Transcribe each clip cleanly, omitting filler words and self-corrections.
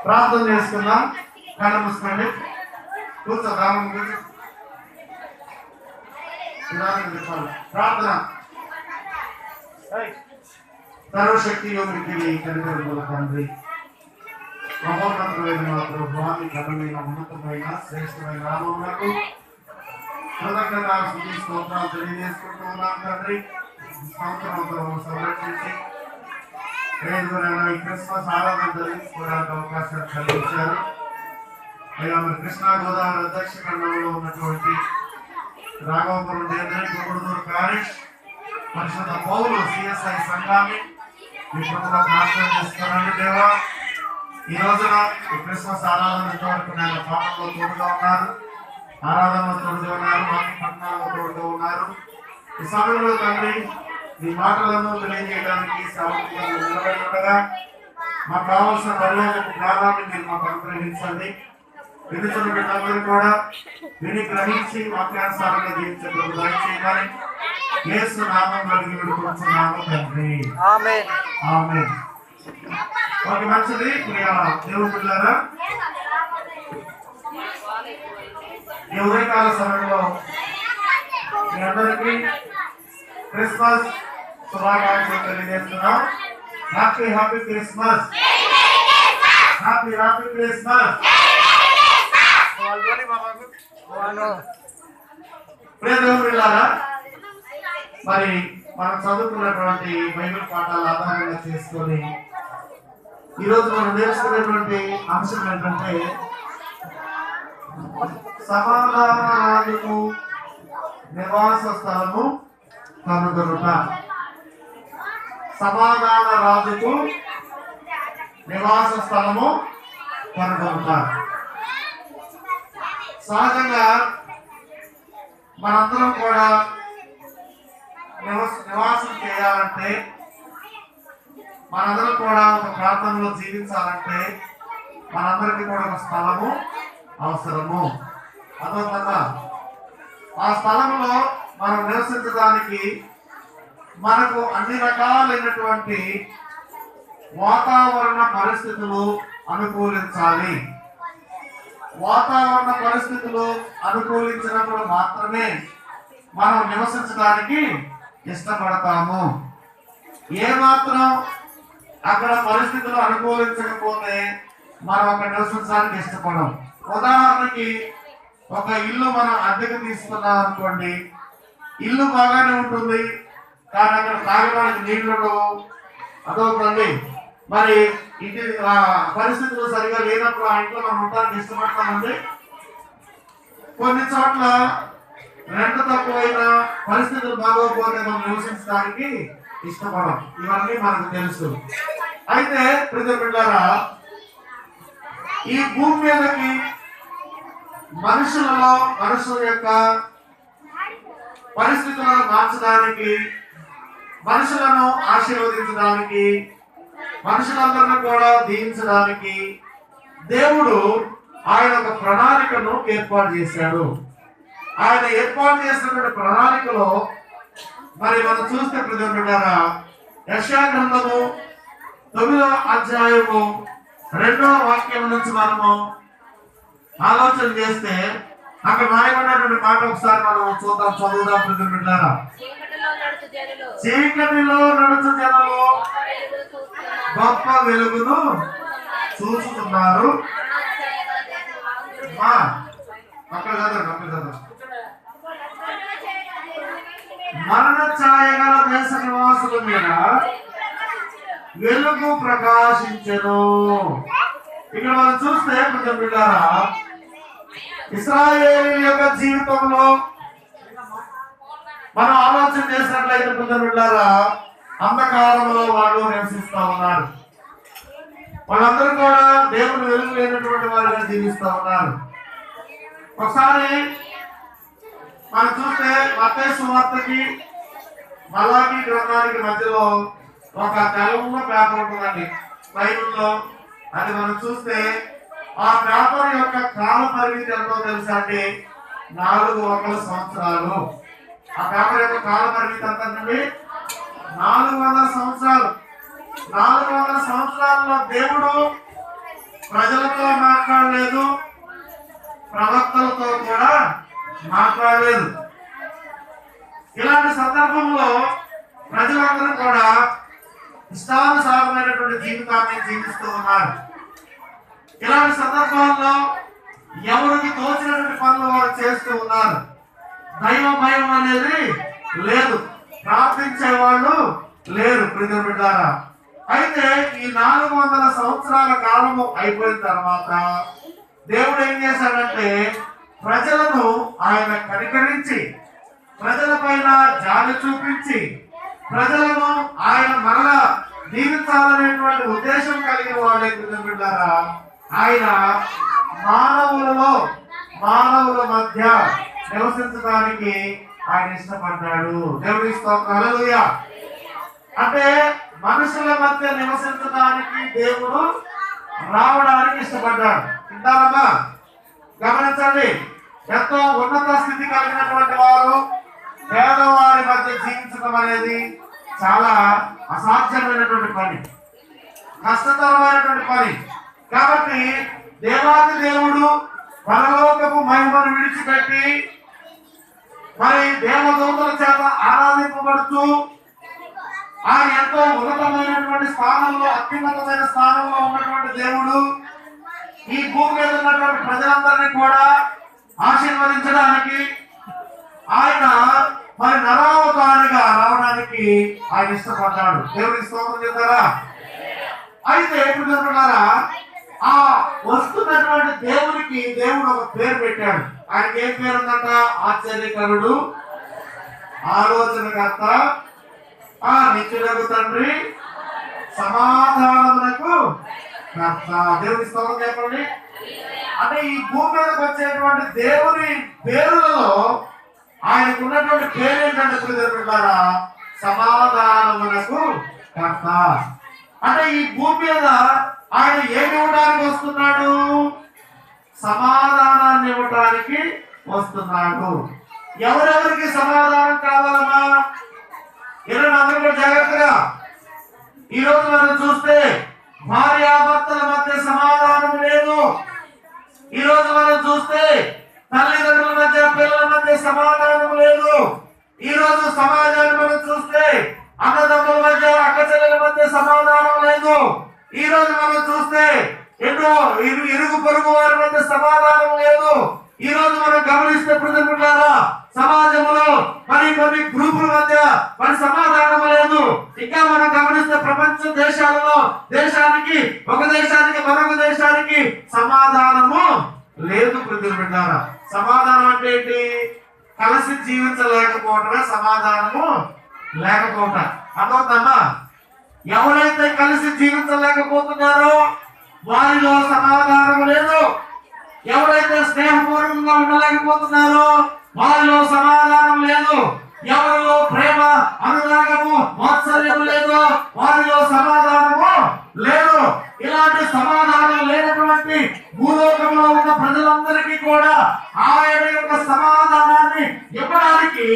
ప్రార్థన చేసుకుందాం. కళ్ళు మూసుకోండి, కూర్చోదాం. ప్రార్థన. సర్వశక్తి యోగికి కనిపెరుగుల తండ్రి, మహోన్నతమైన మా ప్రభువాన్ని ఘనమైన ఉన్నతమైన శ్రేష్టమైన నామమునకు కృతజ్ఞతాస్తుతి స్తోత్రాలు తెలియజేసుకుంటూ ఉన్నాం తండ్రి. సంవత్సరంతో సంరక్షించి ఈ క్రిస్మస్ ఆరాధన జరిగించుకోవడానికి అవకాశం కలిగించారు. అయ్యా మరి కృష్ణా గోదావరి అధ్యక్ష ఖండంలో ఉన్నటువంటి రాఘవపురం దేవరి గురుదూరు ప్యారిష్ పరిశుద్ధ పౌలు సిఎస్ఐ సంఘాన్ని మీ ప్రభుత్వ ప్రార్థన చేస్తున్నాను. దేవా, ఈ రోజున ఈ క్రిస్మస్ ఆరాధన ఇంతవరకు నేను పాటల్లో తోడుగా ఉన్నారు, ఆరాధనలో తోడుగా ఉన్నారు, వాక్య పట్టణాల్లో తోడుగా ఉన్నారు. ఈ సమయంలో తండ్రి ఈ మాటలను తెలియజేయడానికి సేవకులుగా నిలబడి ఉండగా మాకు కావాల్సిన పర్యాలకు జ్ఞానాన్ని మీరు మాకు అనుగ్రహించండి. వినిచిన బిడ్డలందరూ కూడా విని గ్రహించి వాక్యానుసారంగా జీవించడం దయచేయమని యేసు నామములో అడిగి వేడుకుంటున్నాము తండ్రి. ఆమేన్. ఆమేన్. ఓకే, మంచిది. దేవుని బిడ్డలారా, ఈ ఉదయకాల సమయంలో మీ అందరికీ క్రిస్మస్ శుభాకాంక్షలు తెలియజేస్తున్నాం. Happy happy Christmas. Happy happy Christmas. మరి మనం చదువుకున్నటువంటి బైబిల్ పాఠాలు ఆధారంగా చేసుకొని ఈరోజు మనం నేర్చుకునేటువంటి అంశం ఏంటంటే సమాధాన రాజుకు నివాస స్థలము కనుగొనుట. సమాధాన రాజుకు నివాస స్థలము కనుగొనుట. సహజంగా మనందరం కూడా నివాసం చేయాలంటే, మనందరం కూడా ఒక ప్రాంతంలో జీవించాలంటే మనందరికీ కూడా ఒక స్థలము అవసరము. అదొక ఆ స్థలంలో మనం నివసించడానికి మనకు అన్ని రకాలైనటువంటి వాతావరణ పరిస్థితులు అనుకూలించాలి. వాతావరణ పరిస్థితులు అనుకూలించినప్పుడు మాత్రమే మనం నివసించడానికి ఇష్టపడతాము. ఏమాత్రం అక్కడ పరిస్థితులు అనుకూలించకపోతే మనం అక్కడ నివసించడానికి ఇష్టపడం. ఉదాహరణకి ఒక ఇల్లు మనం అద్దెకు తీసుకున్నాం అనుకోండి, ఇల్లు బాగానే ఉంటుంది కానీ అక్కడ తాగడానికి నీళ్లు ఉండవు. అదొకటి. మరి ఇంటి పరిస్థితులు సరిగా లేనప్పుడు ఆ ఇంట్లో మనం ఉండడానికి ఇష్టపడతామండి. కొన్ని చోట్ల రెంట్ తక్కువైనా పరిస్థితులు బాగోకపోతే మనం నివసించడానికి ఇష్టపడం. ఇవన్నీ మనకు తెలుసు. అయితే ప్రతి బిడ్డలారా, ఈ భూమి మీదకి మనుషుల యొక్క పరిస్థితులను మార్చడానికి, మనుషులను ఆశీర్వదించడానికి, మనుషులందరినీ కూడా దీవించడానికి దేవుడు ఆయన ఒక ప్రణాళికను ఏర్పాటు చేశాడు. ఆయన ఏర్పాటు చేసినటువంటి ప్రణాళికలో మరి మనం చూస్తే ప్రజలారా, యెషయా గ్రంథము 9వ అధ్యాయము 2వ వాక్యం నుంచి మనము ఆలోచన చేస్తే అక్కడ రాయబడినటువంటి మాట ఒకసారి మనం చూద్దాం, చదువుదాం ప్రజలారా. చీకటిలో నడుచు జనులు గొప్ప వెలుగును చూస్తున్నారు. మరణ ఛాయ గల దేశ నివాసుల మీద వెలుగు ప్రకాశించెను. ఇక్కడ మనం చూస్తే కొంచెం బిడ్డారా, ఇశ్రాయేలు యొక్క జీవితంలో మనం ఆలోచన చేసినట్లయితే కొంచెం బిడ్డారా, అంధకారంలో వాళ్ళు నివసిస్తూ ఉన్నారు. వాళ్ళందరూ కూడా దేవుని వెలుగు లేనటువంటి వారిగా జీవిస్తూ ఉన్నారు. ఒకసారి మనం చూస్తే మత్తయి సువార్తకి మలాకి గ్రంథానికి మధ్యలో ఒక తెల్ల పేపర్ ఉంటుందండి బైబిల్లో. అది మనం చూస్తే ఆ పేపర్ యొక్క కాల పరిమితి ఎంతో తెలుసా అండి? 400 సంవత్సరాలు. ఆ పేపర్ యొక్క కాల పరిమితి ఎంత అండి? 400 సంవత్సరాలు. 400 సంవత్సరాల్లో దేవుడు ప్రజలతో మాట్లాడలేదు, ప్రవక్తలతో కూడా మాట్లాడలేదు. ఇలాంటి సందర్భంలో ప్రజలందరూ కూడా ఇష్టానుసారమైనటువంటి జీవితాన్ని జీవిస్తూ ఉన్నారు. ఇలాంటి సందర్భాల్లో ఎవరికి తోచినటువంటి పనులు వారు చేస్తూ ఉన్నారు. దైవ భయం అనేది లేదు, ప్రార్థించే వాళ్ళు లేరు. ప్రియమైన బిడ్డలారా, అయితే ఈ 400 సంవత్సరాల కాలము అయిపోయిన తర్వాత దేవుడు ఏం చేశాడంటే ప్రజలను ఆయన కనికరించి, ప్రజల పైన జాలి చూపించి, ప్రజలను ఆయన మరలా దీవించాలనేటువంటి ఉద్దేశం కలిగిన వాళ్ళే. బిడ్డారా, ఆయన మానవుల మధ్య నివసించడానికి ఆయన ఇష్టపడ్డాడు. దేవుడి స్తోత్రం, హల్లెలూయా. అంటే మనుషుల మధ్య నివసించడానికి దేవుడు రావడానికి ఇష్టపడ్డాడు. వింటారమ్మా, గమనించండి. ఎంతో ఉన్నత స్థితి కలిగినటువంటి వారు పేదవారి మధ్య జీవించడం అనేది చాలా అసాధ్యమైనటువంటి పని, కష్టతరమైనటువంటి పని. కాబట్టి దేవాది దేవుడు పరలోకపు మహిమను విడిచిపెట్టి మరి దేవదూతల చేత ఆరాధింపబడుతూ ఆయన ఎంతో ఉన్నతమైనటువంటి స్థానంలో, అత్యున్నతమైన స్థానంలో ఉన్నటువంటి దేవుడు ఈ భూమి మీద ఉన్నటువంటి ప్రజలందరినీ కూడా ఆశీర్వదించడానికి ఆయన మరి నరావతారిగా రావడానికి ఆయన ఇష్టపడ్డాడు. దేవుడికి స్తోత్రం చెప్తారా? అయితే ఎప్పుడు చెప్తున్నారా, ఆ వస్తున్నటువంటి దేవునికి దేవుడు ఒక పేరు పెట్టాడు. ఆయనకి ఏం పేరు ఉందంట? ఆశ్చర్యకరుడు, ఆలోచనకర్త, నిత్యుడగు తండ్రి, సమాధానమునకు కర్త. దేవుని స్తోత్రం చెప్పండి. అంటే ఈ భూమి మీదకి వచ్చేటువంటి దేవుని పేరులలో ఆయనకు ఉన్నటువంటి పేరు ఏంటంటే ప్రియమైన సమాధానమునకు కర్త. అంటే ఈ భూమి మీద ఆయన ఏమి ఇవ్వడానికి వస్తున్నాడు? సమాధానాన్ని ఇవ్వడానికి వస్తున్నాడు. ఎవరెవరికి సమాధానం కావాలమ్మా? అందరూ జాగ్రత్తగా. ఈ రోజు మనం చూస్తే భార్యాభర్తల మధ్య సమాధానం లేదు. ఈ రోజు మనం చూస్తే తల్లిదండ్రుల మధ్య, పిల్లల మధ్య సమాధానం లేదు. ఈ రోజు సమాజాన్ని మనం చూస్తే అన్నదమ్ముల మధ్య, అక్క చెల్లెల మధ్య సమాధానం లేదు. ఈ రోజు మనం చూస్తే ఎన్నో ఇరుగు పొరుగు వారి మధ్య సమాధానం లేదు. ఈ రోజు మనం గమనిస్తే ప్రజలున్నారా, సమాజంలో మరి కొన్ని గ్రూపుల మధ్య మరి సమాధానం లేదు. ఇంకా మనం గమనిస్తే ప్రపంచ దేశాలలో ఒక దేశానికి మరొక దేశానికి సమాధానము లేదు. ప్రజలున్నారా, సమాధానం అంటే ఏంటి? కలిసి జీవించలేకపోవటమే సమాధానము లేకపోవటం. అర్థమవుతుందమ్మా? ఎవరైతే కలిసి జీవించలేకపోతున్నారో వారిలో సమాధానం లేదు. ఎవరైతే స్నేహపూర్వకంగా ఉండలేకపోతున్నారో వారిలో సమాధానం లేదు. ఎవరిలో ప్రేమ, అనురాగము, వాత్సల్యం లేదో వారిలో సమాధానము లేదు. ఇలాంటి సమాధానం లేనటువంటి భూలోకంలో ఉన్న ప్రజలందరికీ కూడా ఆయన యొక్క సమాధానాన్ని ఇవ్వడానికి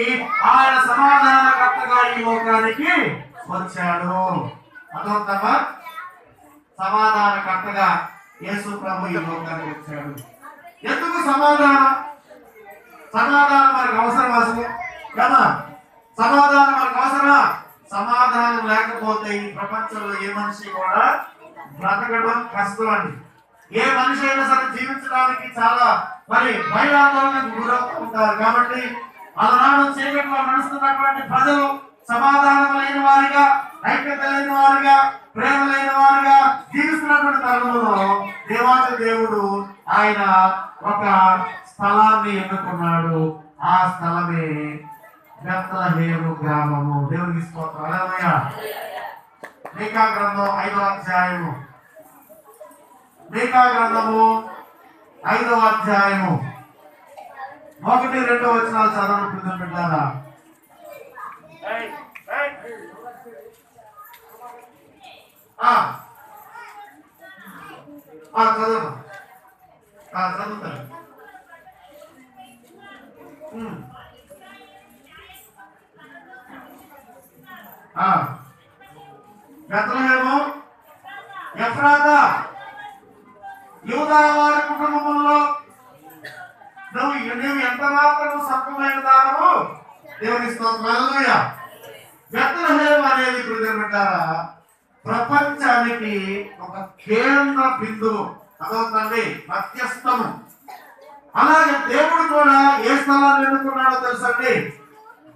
ఆయన సమాధానకర్తగా ఈ లోకానికి వచ్చాడు. అర్థమవుతుందమ్మా? సమాధానకర్తగా యేసు ప్రభు ఈ లోకానికి వచ్చాడు. ఎందుకు సమాధానం మనకు అవసరం కదా? సమాధానం మనకు అవసరమా? సమాధానం లేకపోతే ఈ ప్రపంచంలో ఏ మనిషి కూడా బ్రతకడం కష్టం అండి. ఏ మనిషి అయినా సరే జీవించడానికి చాలా మరి భయాందోళనకు గురవుతూ ఉంటారు. కాబట్టి అలనాడు చీకట్లో నడుస్తున్నటువంటి ప్రజలు సమాధానం లేని వారిగా, ఐక్యత లేని వారిగా, ప్రేమ లేని వారిగా జీవిస్తున్నటువంటి తరుణంలో దేవాది దేవుడు ఆయన ఒక స్థలాన్ని ఎన్నుకున్నాడు. ఆ స్థలమే బెత్లెహేము గ్రామము. దేవునికి స్తోత్రం, హల్లెలూయా. మీకా గ్రంథం 5వ అధ్యాయము, మీకా గ్రంథము 5వ అధ్యాయము 1-2 వచనాలు చదవడం పెట్టారా? చదువుతారు. బెత్లెహేము, ఎఫ్రాతా, యూదా వారి కుటుంబంలో నువ్వు ఎంత మాత్రం సత్వమైన దానము దేవుని స్తోత్రం. హల్లెలూయా. బెత్లెహేము అనేది ప్రియమిత్రులారా ప్రపంచానికి ఒక కేంద్ర బిందువు, అదవుతుంది మధ్యస్థము. అలాగే దేవుడు కూడా ఏ స్థలాన్ని ఎన్నుకున్నాడో తెలుసండి.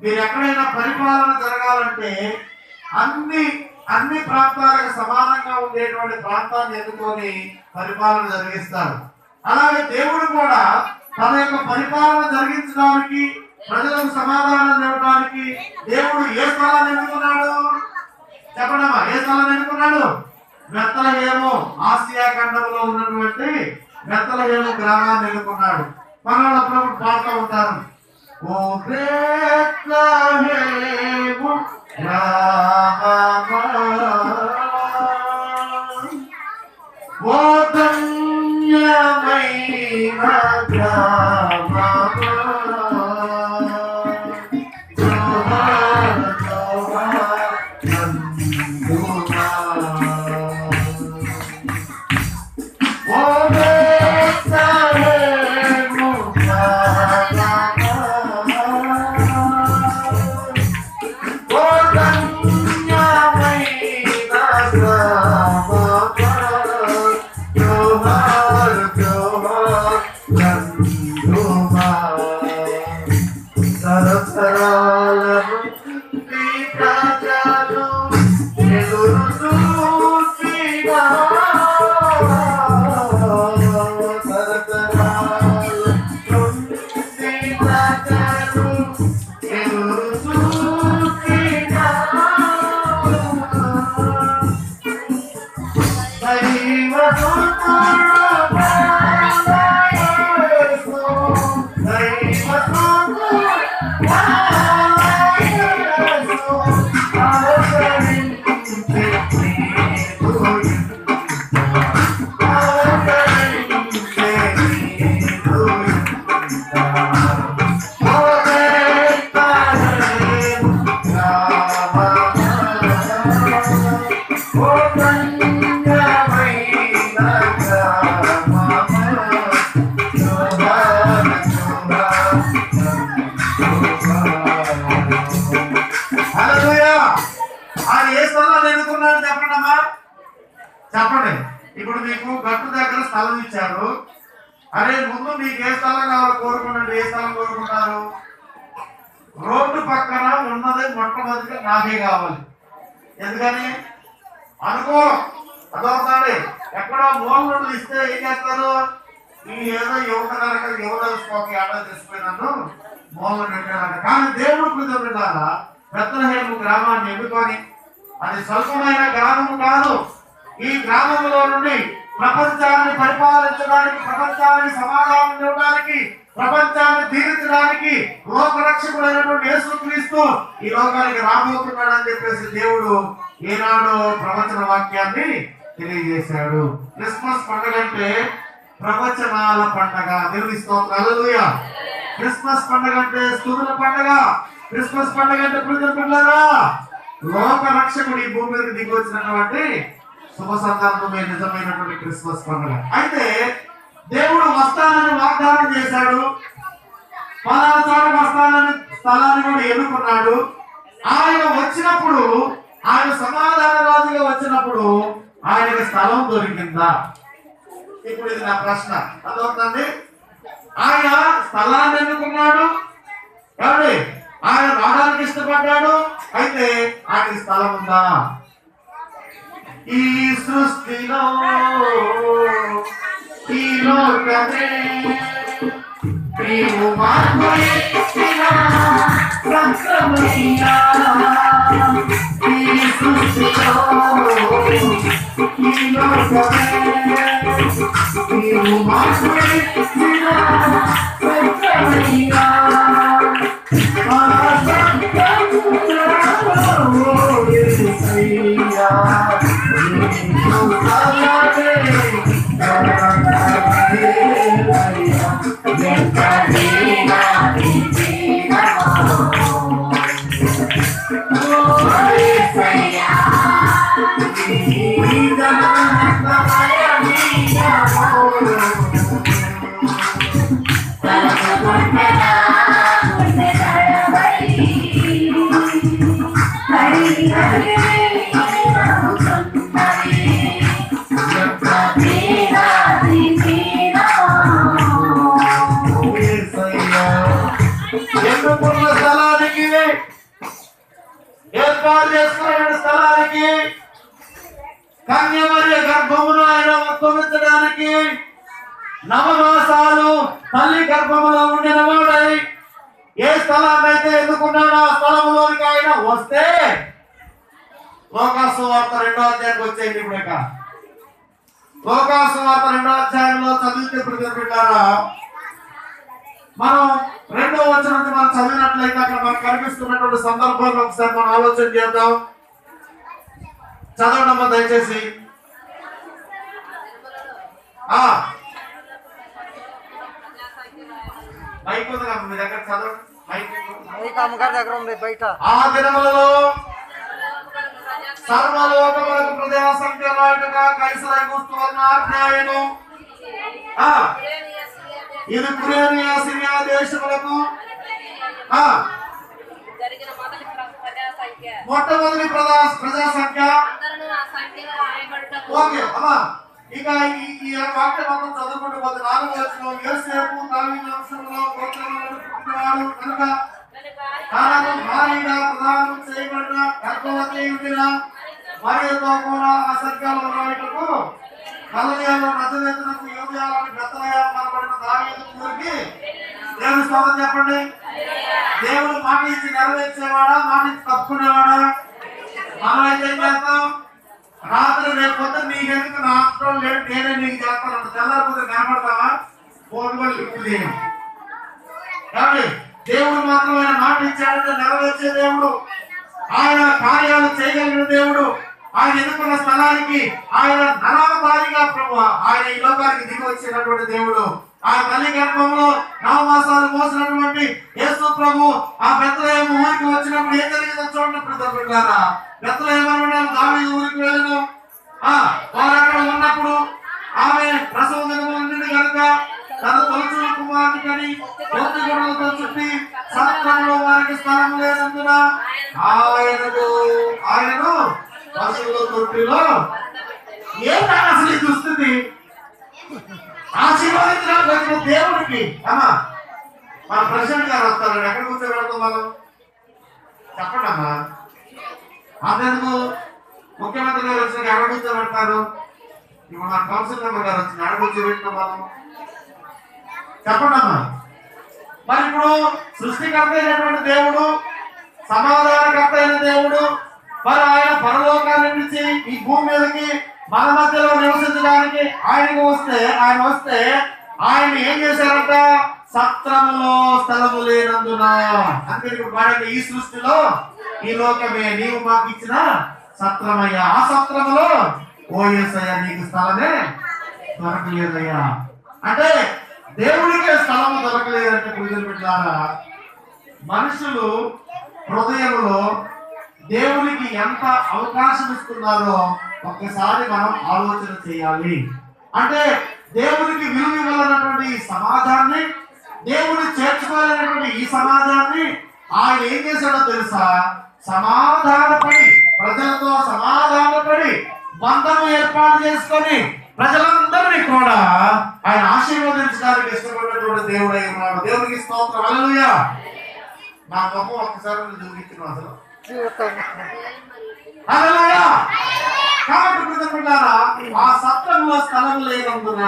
మీరు ఎక్కడైనా పరిపాలన జరగాలంటే అన్ని ప్రాంతాలకు సమానంగా ఉండేటువంటి ప్రాంతాన్ని ఎన్నుకొని పరిపాలన జరిగిస్తారు. అలాగే దేవుడు కూడా తన యొక్క పరిపాలన జరిగించడానికి, ప్రజలకు సమాధానం ఇవ్వడానికి దేవుడు ఏ స్థలాన్ని ఎన్నుకున్నాడు చెప్పడమా? ఏ స్థలాన్ని ఎన్నుకున్నాడు? బెత్లెహేము, ఆసియా ఖండంలో ఉన్నటువంటి బెత్లెహేము గ్రామాన్ని ఎన్నుకున్నాడు. మన వాళ్ళు అప్పుడప్పుడు పాడుతూ ఉంటారు, ఓ బెత్లెహేము గ్రామమా, ఓ ధన్యమైన గ్రామమా, చెప్పండి. ఇప్పుడు మీకు గట్టు దగ్గర స్థలం ఇచ్చారు. అరే ముందు మీకు ఏ స్థలం కావాలో కోరుకున్నాడు. ఏ స్థలం కోరుకున్నారు? రోడ్డు పక్కన ఉన్నది మొట్టమొదటిగా నాకే కావాలి. ఎందుకని? అనుకూలం. అదవుతాడు. ఎక్కడో మూల నుండి ఇస్తే ఏం చేస్తారు? ఈ ఏదో యువతలుసుకోక ఆటో తీసుకుపోయినాను మూల పెట్టాలంట. కానీ దేవుడు కృతజ్ఞత బెత్లెహేము గ్రామాన్ని ఎన్నుకొని, అది స్వల్పమైన గ్రామము కాదు. ఈ గ్రామంలో నుండి ప్రపంచాన్ని పరిపాలించడానికి, ప్రపంచానికి సమాధానం ఇవ్వడానికి, ప్రపంచాన్ని తీర్చడానికి లోకరక్షకుడైనటువంటి యేసుక్రీస్తు ఈ లోకానికి రాబోతున్నాడు అని చెప్పేసి దేవుడు ఈనాడు ప్రవచన వాక్యాన్ని తెలియజేశాడు. క్రిస్మస్ పండుగ అంటే ప్రవచనాల పండుగ. దేవుని స్తోత్రం. హల్లెలూయా. క్రిస్మస్ పండుగ అంటే స్తుతుల పండుగ. క్రిస్మస్ పండుగ అంటే పిల్లరా లోక రక్షకుడు ఈ భూమి మీదకి దిగి వచ్చినటువంటి శుభ సందర్భమే నిజమైనటువంటి క్రిస్మస్ పండుగ. అయితే దేవుడు వస్తానని వాగ్దానం చేశాడు. పలానా చోట వస్తానని స్థలాన్ని కూడా ఎన్నుకున్నాడు. ఆయన వచ్చినప్పుడు, ఆయన సమాధాన రాజుగా వచ్చినప్పుడు ఆయనకి స్థలం దొరికిందా? ఇప్పుడు ఇది నా ప్రశ్న. అదవుతుంది. ఆయన స్థలాన్ని ఎన్నుకున్నాడు. కాబట్టి ఆయన రావడానికి ఇష్టపడ్డాడు. అయితే ఆయనకి స్థలం ఉందా? ఈ సృష్టిలో ఈ లోకమే నీవు మార్పునిచ్చినా సంక్రమయ్యా. ఈ సృష్టిలో ఈ లోకమే నీవు మార్పునిచ్చినా సంక్రమయ్యా. ఎన్నుకున్న స్థలానికి, ఏర్పాటు చేసుకున్న స్థలానికి, కన్యమర్య గర్భమును ఆయన ఉద్భవించడానికి నవమాసాలు తల్లి గర్భములో ఉండిన వాడై ఏ స్థలాన్ని అయితే ఎన్నుకున్నాడో ఆ స్థలంలోనికి ఆయన వస్తే లోకాసు వార్త 2వ అధ్యాయానికి వచ్చేయండి. ఇప్పుడు ఇక లోకాసు వార్త 2వ అధ్యాయంలో చదివితే ప్రతిపెట్టారా మనం 2వ వచనం నుంచి మనం చదివినట్లయితే అక్కడ మనకు కనిపిస్తున్నటువంటి సందర్భాన్ని ఒకసారి మనం ఆలోచన చేద్దాం. చదవడమ్మా దయచేసి. మైక్ ఉంది మీ దగ్గర, చదవండి. ఆ దినములలో సర్వలోకములకు ప్రజా సంఖ్య నాటుగా కైసరై వస్తువులను ఆజ్ఞాయను ఇది కురేనియా సిరియా దేశములకు మొట్టమొదటి ప్రజా సంఖ్య. ఓకే అమ్మా, ఇక ఈ వాక్యం మనం చదువుకుంటూ పోతే 4వ వచనం యోసేపు దావీదు వంశంలో గోత్రములను పుట్టినవాడు కనుక తనకు భారీగా ప్రదానం చేయబడిన గర్భవతి ఉండిన మరియతో కూడా ఆ సంఖ్యలో రాయటకు గలిలయలో నజరేతునకు యూదయలోని బెత్లెహేము అనబడిన దావీదు ఊరికి దేవుని స్తోత్రం చెప్పండి. దేవుడు మాట ఇచ్చి నెరవేర్చేవాడా, మాట ఇచ్చి తప్పుకునేవాడా? మనమైతే ఏం చేస్తాం? రాత్రి రేపు పొద్దున నీకెందుకు నా ఆత్రం లేడు, నేనే నీకు చేస్తాను. తెల్లారిపోతే కనబడతావా? ఫోన్ కూడా లిఫ్ట్ చేయం. కాబట్టి దేవుడు మాత్రం ఆయన మాట ఇచ్చాడంటే నెరవేర్చే దేవుడు, ఆయన కార్యాలు చేయగలిగిన దేవుడు. ఆయన ఎన్నుకున్న స్థలానికి ఆయన నరావతారిగా ప్రభు ఆయన ఈ లోకానికి దిగి వచ్చినటువంటి దేవుడు. ఆ తల్లి గర్భంలో 9 మాసాలు మోసినటువంటి యేసు ప్రభు ఆ బెత్లెహేము ఊరికి వచ్చినప్పుడు ఏం జరిగిందో చూడండి. ప్రజలారా, బెత్లెహేము అనబడిన దావీదు ఊరికి వెళ్ళను. వారు అక్కడ ఉన్నప్పుడు ఆమె ప్రసవ దినములు కనుక తన తొలచు కుమారుని కని పొత్తి గొడవలతో చుట్టి సత్రంలో వారికి స్థలం లేనందున ఆయనను పశువుల తొట్టిలో ఏంటా అసలు ఈ దుస్థితి? ఆశీర్వాదించడానికి వచ్చిన దేవుడికి అమ్మా మన ప్రెసిడెంట్ గారు వస్తారు. ఎక్కడ కూర్చోబెడతాం మనం? చెప్పండి అమ్మా. అంతెందుకు ముఖ్యమంత్రి గారు వచ్చిన ఎక్కడ కూర్చోబెడతారు? ఇప్పుడు మన కౌన్సిల్ మెంబర్ గారు వచ్చిన ఎక్కడ కూర్చోబెట్టాం మనం? చెప్పండి అమ్మా. మరి ఇప్పుడు సృష్టికర్త అయినటువంటి దేవుడు, సమాధానకర్త అయిన దేవుడు, మరి ఆయన పరలోకాన్ని నుంచి ఈ భూమి మీదకి మన మధ్యలో నివసించడానికి ఆయన వస్తే ఆయన ఏం చేశారంట? సత్రములో స్థలము లేనందున. అంటే ఇప్పుడు పాడండి, ఈ సృష్టిలో ఈ లోకమే నీవు మాకు ఇచ్చిన సత్రమయ్యా, ఆ సత్రములో ఓ యేసయ్యా నీకు స్థలమే దొరకలేదయ్యా. అంటే దేవుడికే స్థలము దొరకలేదంటే ప్రజలు పెట్టారా? మనుషులు హృదయంలో దేవునికి ఎంత అవకాశం ఇస్తున్నారో ఒక్కసారి మనం ఆలోచన చేయాలి. అంటే దేవునికి విలువ ఇవ్వాలన్నటువంటి ఈ సమాజాన్ని, దేవుని చేర్చుకోవాలనేటువంటి ఈ సమాజాన్ని ఆయన ఏం చేశాడో తెలుసా? సమాధానపడి, ప్రజలతో సమాధానపడి బంధము ఏర్పాటు చేసుకొని ప్రజలందరినీ కూడా ఆయన ఆశీర్వదించడానికి ఇష్టపడినటువంటి దేవుడు అయి ఉన్నాడు. దేవునికి స్తోత్రం. హల్లెలూయా. నా ముఖం ఒక్కసారి చూపించిన అసలు కాబట్టి ఆ సత్రంలో స్థలం లేనందున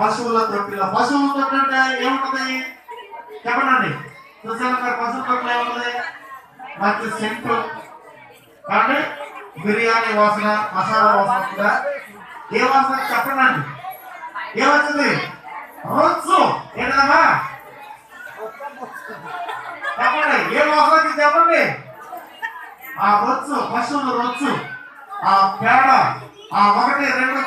పశువుల తొట్టిలో. పశువుల తొట్టి అంటే ఏముంటది చెప్పండి? చూసాను పశువుల తొట్టిలో ఏముంటది? మంచి సెంటు కానీ బిర్యానీ వాసన, మసాలా వాసన కూడా. ఏ వాసన చెప్పండి? ఏమవుతుంది? రొచ్చు. ఏంటమ్మా చెప్పండి? ఏ వాసనకి చెప్పండి? ఆ రొచ్చు, పశువుల రొచ్చు, ఆ పేడ, ఆ 1, 2